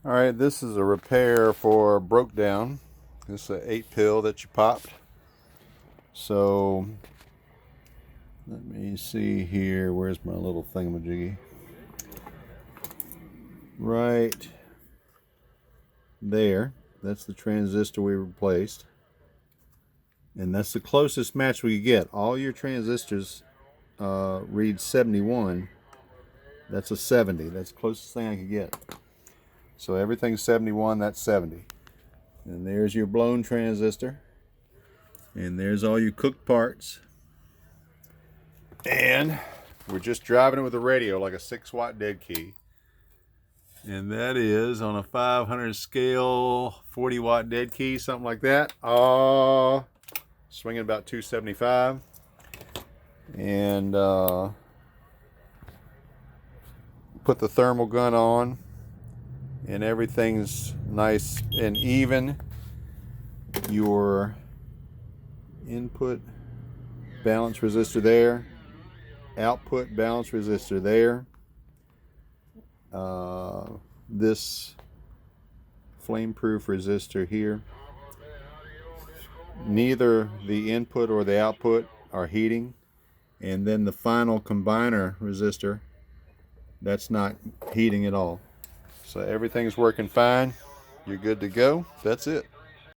Alright, this is a repair for Brokedown. This is an 8 pill that you popped. So, let me see here. Where's my little thingamajiggy? Right there. That's the transistor we replaced. And that's the closest match we could get. All your transistors read 71. That's a 70. That's the closest thing I could get. So everything's 71, that's 70. And there's your blown transistor. And there's all your cooked parts. And we're just driving it with a radio, like a 6-watt dead key. And that is on a 500 scale, 40-watt dead key, something like that. Swinging about 275. And put the thermal gun on. And everything's nice and even. Your input balance resistor there, output balance resistor there, this flame-proof resistor here. Neither the input or the output are heating. And then the final combiner resistor, that's not heating at all. So everything's working fine. You're good to go. That's it.